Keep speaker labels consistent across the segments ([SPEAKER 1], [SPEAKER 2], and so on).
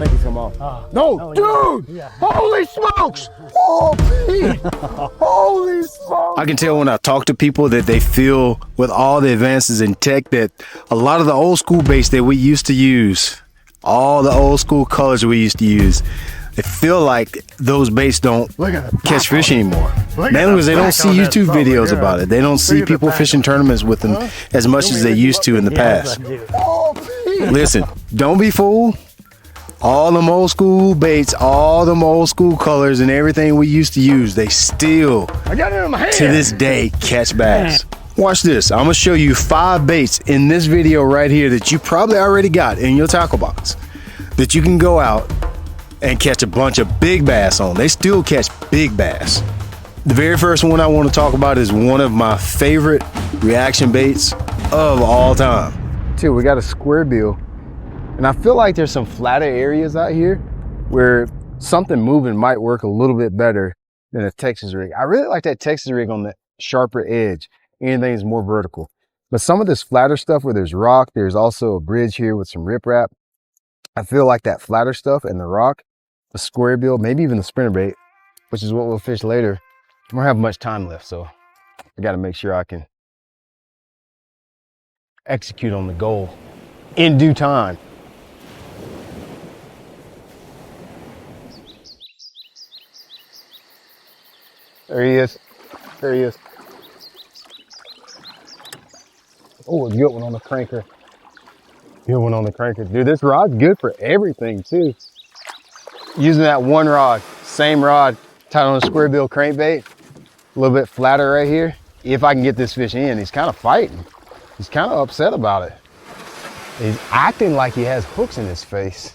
[SPEAKER 1] Make it come off. No, dude! Yeah. Holy smokes! Oh, Pete! Holy smokes!
[SPEAKER 2] I can tell when I talk to people that they feel with all the advances in tech that a lot of the old school baits that we used to use, all the old school colors we used to use, they feel like those baits don't catch fish anymore. Mainly because they don't see YouTube videos about it. They don't see people fishing tournaments with them as much as they used to in the past. Listen, don't be fooled. All them old school baits, all them old school colors and everything we used to use, they still, to this day, catch bass. Watch this. I'm gonna show you 5 baits in this video right here that you probably already got in your tackle box that you can go out and catch a bunch of big bass on. They still catch big bass. The very first one I want to talk about is one of my favorite reaction baits of all time. Too, we got a square bill. And I feel like there's some flatter areas out here where something moving might work a little bit better than a Texas rig. I really like that Texas rig on the sharper edge. Anything's more vertical. But some of this flatter stuff where there's rock, there's also a bridge here with some riprap. I feel like that flatter stuff and the rock, the square bill, maybe even the spinnerbait, which is what we'll fish later. I don't have much time left, so I got to make sure I can execute on the goal in due time. There he is. There he is. Oh, a good one on the cranker. Good one on the cranker. Dude, this rod's good for everything too. Using that one rod, same rod, tied on a square bill crankbait. A little bit flatter right here. If I can get this fish in, he's kind of fighting. He's kind of upset about it. He's acting like he has hooks in his face.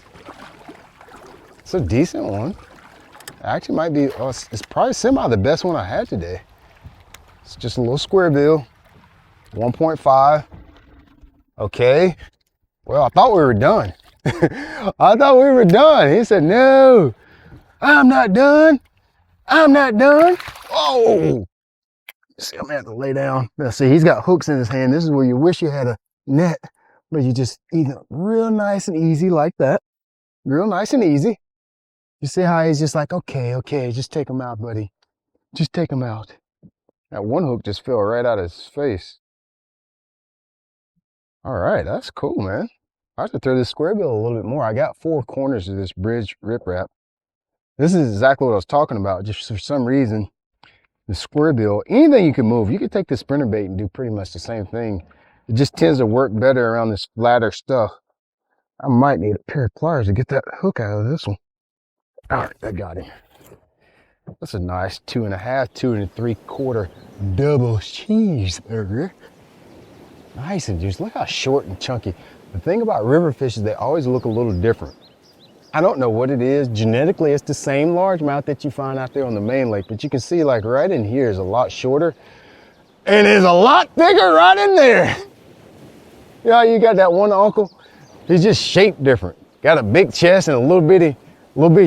[SPEAKER 2] It's a decent one. Actually might be, it's probably semi the best one I had today. It's just a little square bill, 1.5. Okay. Well, I thought we were done. I thought we were done. He said, no, I'm not done. I'm not done. Oh, see, I'm gonna have to lay down. Now, see, he's got hooks in his hand. This is where you wish you had a net, but you just eat it real nice and easy like that. Real nice and easy. You see how he's just like, okay, just take him out, buddy. Just take him out. That one hook just fell right out of his face. All right, that's cool, man. I have to throw this square bill a little bit more. I got 4 corners of this bridge riprap. This is exactly what I was talking about. Just for some reason, the square bill, anything you can move, you can take the spinnerbait and do pretty much the same thing. It just tends to work better around this flatter stuff. I might need a pair of pliers to get that hook out of this one. All right, I got him. That's a nice 2.5, 2 3/4 double cheeseburger. Nice and juicy. Look how short and chunky. The thing about river fish is they always look a little different. I don't know what it is. Genetically, it's the same largemouth that you find out there on the main lake, but you can see like right in here is a lot shorter and is a lot bigger right in there. You know, you got that one uncle, he's just shaped different. Got a big chest and a little bitty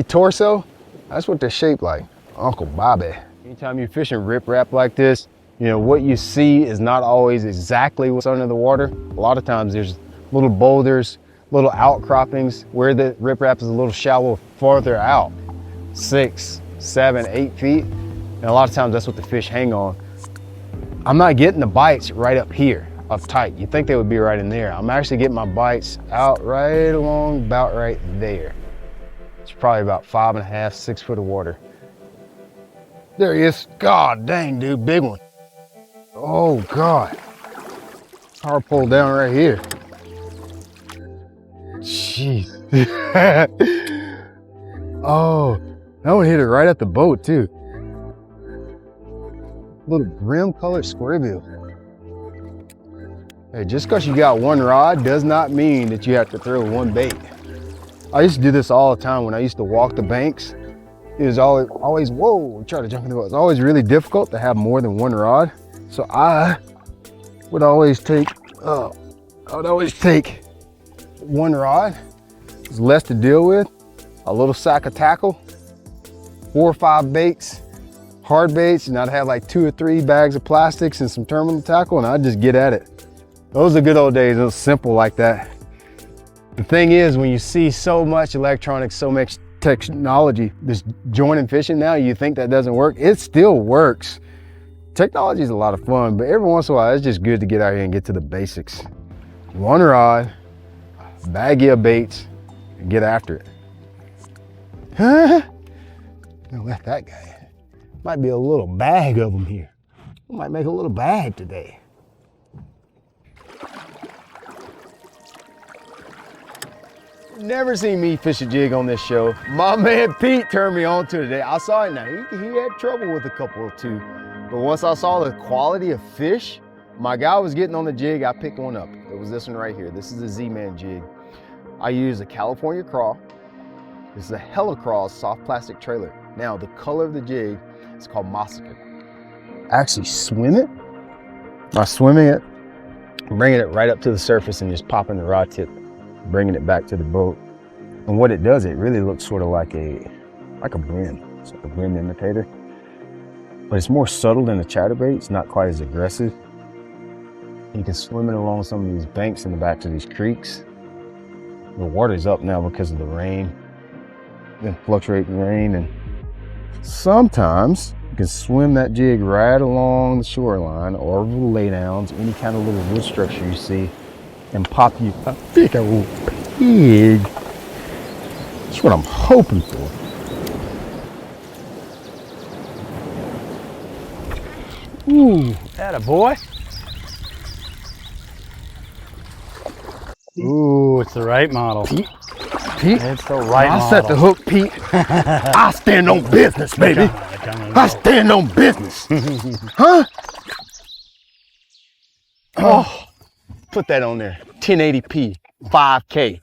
[SPEAKER 2] torso. That's what they're shaped like, Uncle Bobby. Anytime you're fishing riprap like this, you know, what you see is not always exactly what's under the water. A lot of times there's little boulders, little outcroppings where the riprap is a little shallow farther out, 6, 7, 8 feet. And a lot of times that's what the fish hang on. I'm not getting the bites right up here, up tight. You'd think they would be right in there. I'm actually getting my bites out right along, about right there. It's probably about 5.5, 6 foot of water. There he is. God dang, dude, big one. Oh God. Power pole down right here. Jeez. Oh, that one hit it right at the boat too. Little brim colored square bill. Hey, just because you got one rod does not mean that you have to throw one bait. I used to do this all the time when I used to walk the banks. It was always, whoa, try to jump in the boat. It's always really difficult to have more than one rod. So I would always take, one rod. It's less to deal with, a little sack of tackle, 4 or 5 baits, hard baits, and I'd have like 2 or 3 bags of plastics and some terminal tackle, and I'd just get at it. Those are good old days. It was simple like that. The thing is, when you see so much electronics, so much technology, this joining fishing now, you think that doesn't work. It still works. Technology is a lot of fun, but every once in a while, it's just good to get out here and get to the basics. One rod, bag of baits, and get after it. Huh? Now let that guy. Might be a little bag of them here. We might make a little bag today. Never seen me fish a jig on this show. My man Pete turned me on to it today. I saw it now. He had trouble with a couple or two. But once I saw the quality of fish, my guy was getting on the jig, I picked one up. It was this one right here. This is a Z-Man jig. I use a California craw. This is a Helicross soft plastic trailer. Now, the color of the jig is called Moskin. Actually swim it. By swimming it, bringing it right up to the surface and just popping the rod tip, bringing it back to the boat. And what it does, it really looks sort of like a brim. It's like a brim imitator. But it's more subtle than the chatterbait. It's not quite as aggressive. You can swim it along some of these banks in the back of these creeks. The water's up now because of the rain. Then fluctuating rain, and sometimes you can swim that jig right along the shoreline or the laydowns, any kind of little wood structure you see, and pop you a big old pig. That's what I'm hoping for. Ooh, attaboy.
[SPEAKER 3] Ooh, it's the right model.
[SPEAKER 2] Pete,
[SPEAKER 3] It's the right model.
[SPEAKER 2] I set the hook, Pete. I stand on business, baby. I stand on business. Huh? Oh, put that on there. 1080p, 5K.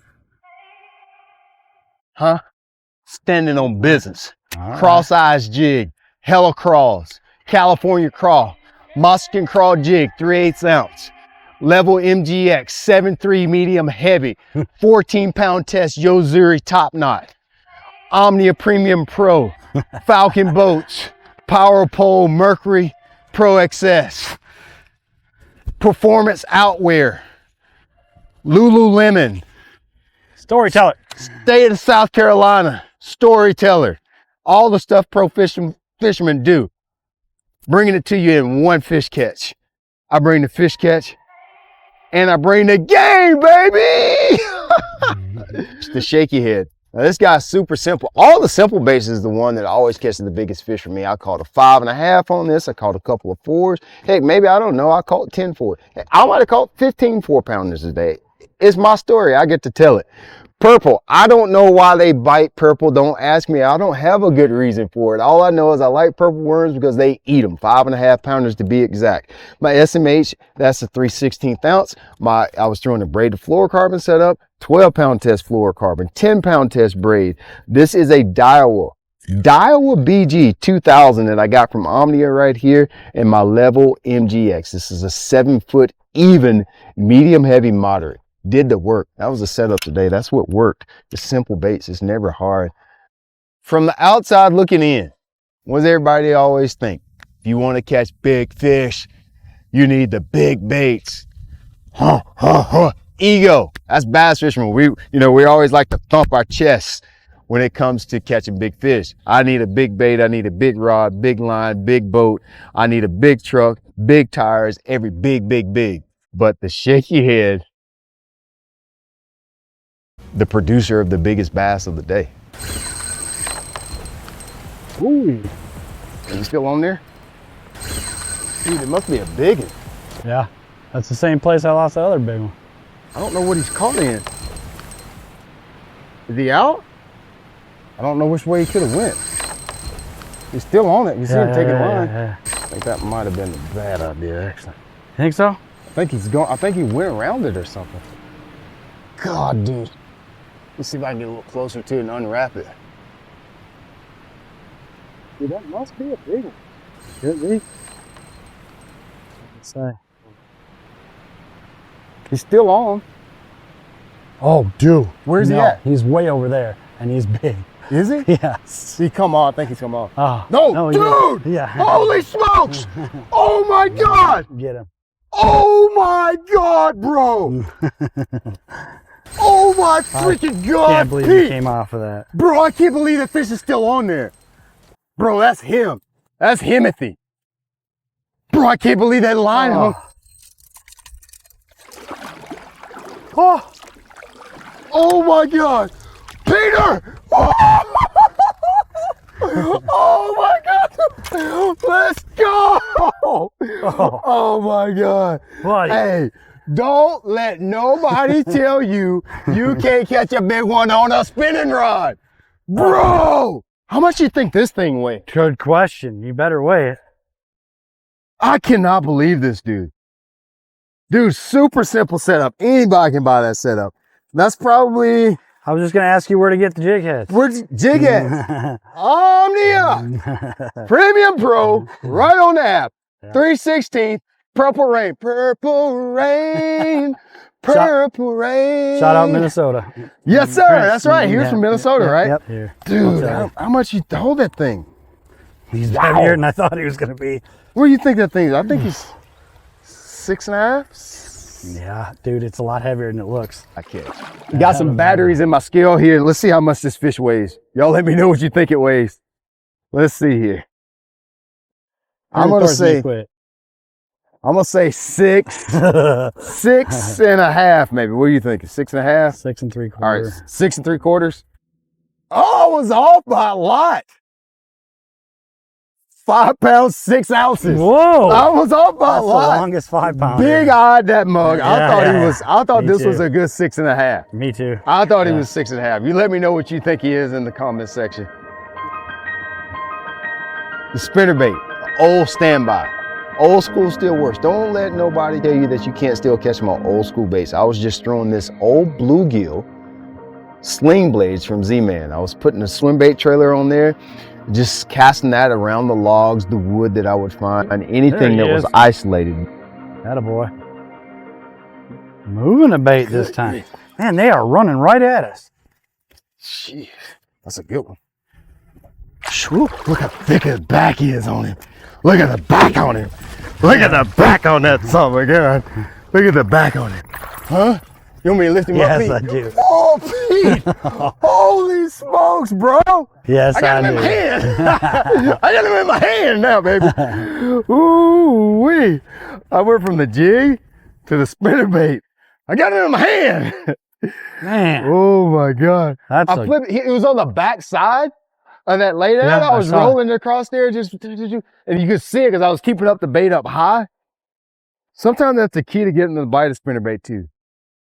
[SPEAKER 2] Huh? Standing on business.
[SPEAKER 3] Right.
[SPEAKER 2] Cross-eyes jig, Helicross, California craw, Moskin craw jig, 3/8 ounce. Level MGX, 7.3 medium heavy, 14-pound test Yozuri top knot. Omnia Premium Pro, Falcon Boats, Power Pole Mercury Pro XS. Performance Outwear, Lululemon,
[SPEAKER 3] Storyteller.
[SPEAKER 2] State of South Carolina, Storyteller. All the stuff pro fishermen do. Bringing it to you in one fish catch. I bring the fish catch, and I bring the game, baby! It's the shaky head. Now this guy's super simple. All the simple baits is the one that always catches the biggest fish for me. I caught a 5.5 on this. I caught a couple of 4s. Heck, maybe, I don't know, I caught 10 4. Heck, I might have caught 15 4-pounders today. It's my story. I get to tell it. Purple, I don't know why they bite purple. Don't ask me. I don't have a good reason for it. All I know is I like purple worms because they eat them. 5.5 pounders to be exact. My SMH, that's a 3/16 ounce. I was throwing a braided fluorocarbon setup, 12-pound test fluorocarbon, 10-pound test braid. This is a Daiwa BG 2000 that I got from Omnia right here, and my Level MGX. This is a 7-foot even medium heavy moderate. Did the work. That was the setup today. That's what worked. The simple baits. It's never hard. From the outside looking in, what does everybody always think? If you want to catch big fish, you need the big baits. Huh, huh, huh. Ego. That's bass fishermen. We always like to thump our chests when it comes to catching big fish. I need a big bait. I need a big rod, big line, big boat. I need a big truck, big tires, every big. But the shaky head, the producer of the biggest bass of the day. Ooh, are you still on there? Dude, it must be a big one.
[SPEAKER 3] Yeah, that's the same place I lost the other big one.
[SPEAKER 2] I don't know what he's caught in. Is he out? I don't know which way he could have went. He's still on it. You see him taking line.
[SPEAKER 3] Yeah.
[SPEAKER 2] I think that might have been a bad idea, actually.
[SPEAKER 3] Think so?
[SPEAKER 2] I think he's going. I think he went around it or something. God, dude. Let's see if I can get a little closer to it and unwrap it.
[SPEAKER 3] Dude, that must be a big one. Could be. Let's say.
[SPEAKER 2] He's still on.
[SPEAKER 3] Oh, dude.
[SPEAKER 2] Where's he at?
[SPEAKER 3] He's way over there, and he's big.
[SPEAKER 2] Is he?
[SPEAKER 3] Yes.
[SPEAKER 2] He come off. I think he's come off.
[SPEAKER 3] Oh,
[SPEAKER 2] No, dude!
[SPEAKER 3] Yeah.
[SPEAKER 2] Holy smokes! Oh my God!
[SPEAKER 3] Get him.
[SPEAKER 2] Oh my God, bro!
[SPEAKER 1] Oh my freaking God,
[SPEAKER 3] Can't believe
[SPEAKER 1] Pete.
[SPEAKER 3] he came off of that.
[SPEAKER 1] Bro, I can't believe that fish is still on there. Bro, that's him. That's Himothy. Bro, I can't believe that line hung. Oh. Oh my God. Peter! Oh my God! Let's go! Oh my God!
[SPEAKER 3] Buddy.
[SPEAKER 1] Hey, don't let nobody tell you you can't catch a big one on a spinning rod, bro. How much you think this thing weighs?
[SPEAKER 3] Good question. You better weigh it.
[SPEAKER 1] I cannot believe this, dude. Dude, super simple setup. Anybody can buy that setup. That's probably.
[SPEAKER 3] I was just gonna ask you where to get the jig heads.
[SPEAKER 1] Where's Jig at? Omnia Premium Pro, right on the app.
[SPEAKER 3] Yeah.
[SPEAKER 1] 3/16, Purple Rain, Purple Rain, Purple Rain.
[SPEAKER 3] Shout out Minnesota.
[SPEAKER 1] Yes, sir. That's right. He was from Minnesota, right?
[SPEAKER 3] Yep. Here.
[SPEAKER 1] Dude, how much you hold that thing?
[SPEAKER 3] He's heavier than I thought he was gonna be.
[SPEAKER 1] Where do you think that thing is? I think he's 6.5.
[SPEAKER 3] Yeah, dude, it's a lot heavier than it looks.
[SPEAKER 1] I can't. Got some batteries in my scale here. Let's see how much this fish weighs. Y'all let me know what you think it weighs. Let's see here. I'm gonna say 6.5 maybe. What do you think? 6.5?
[SPEAKER 3] 6 3/4.
[SPEAKER 1] All right, 6 3/4. Oh, I was off by a lot. 5 pounds, 6 ounces.
[SPEAKER 3] Whoa!
[SPEAKER 1] I was off by a
[SPEAKER 3] That's the
[SPEAKER 1] lot.
[SPEAKER 3] longest 5 pounder.
[SPEAKER 1] Big eyed that mug. I thought
[SPEAKER 3] Me
[SPEAKER 1] this was
[SPEAKER 3] too.
[SPEAKER 1] a good 6.5.
[SPEAKER 3] Me too.
[SPEAKER 1] I thought he was 6.5. You let me know what you think he is in the comment section. The spinnerbait, old standby. Old school still works. Don't let nobody tell you that you can't still catch them on old school baits. I was just throwing this old bluegill sling blades from Z-Man. I was putting a swim bait trailer on there, just casting that around the logs, the wood that I would find, anything that was isolated.
[SPEAKER 3] Attaboy. Moving a bait this time. Man, they are running right at us.
[SPEAKER 1] Jeez, that's a good one. Whew, look how thick his back is on him. Look at the back on him. Look at the back on that son of a gun. Look at the back on him. Huh? You want me to lift him up,
[SPEAKER 3] Yes,
[SPEAKER 1] Pete?
[SPEAKER 3] I do.
[SPEAKER 1] Oh, Pete! Holy smokes, bro!
[SPEAKER 3] Yes,
[SPEAKER 1] I got him in
[SPEAKER 3] do.
[SPEAKER 1] my hand. I got him in my hand now, baby. Ooh wee! I went from the jig to the spinnerbait. I got him in my hand.
[SPEAKER 3] Man,
[SPEAKER 1] Oh my God!
[SPEAKER 3] that's
[SPEAKER 1] I flipped. It was on the back side of that lay down.
[SPEAKER 3] Yeah,
[SPEAKER 1] I
[SPEAKER 3] I
[SPEAKER 1] was
[SPEAKER 3] saw it.
[SPEAKER 1] rolling across there, and you could see it because I was keeping up the bait up high. Sometimes that's the key to getting the bite of spinnerbait too.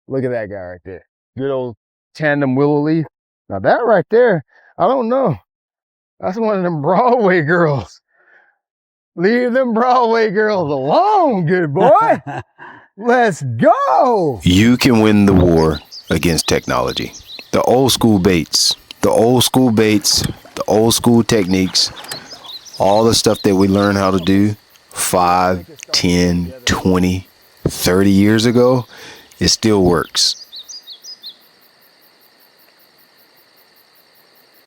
[SPEAKER 1] Look at that guy right there. Good old tandem willow leaf. Now that right there, I don't know. That's one of them Broadway girls. Leave them Broadway girls alone, good boy. Let's go.
[SPEAKER 2] You can win the war against technology. The old school baits, the old school baits, the old school techniques, all the stuff that we learned how to do 5, 10, 20, 30 years ago, it still works.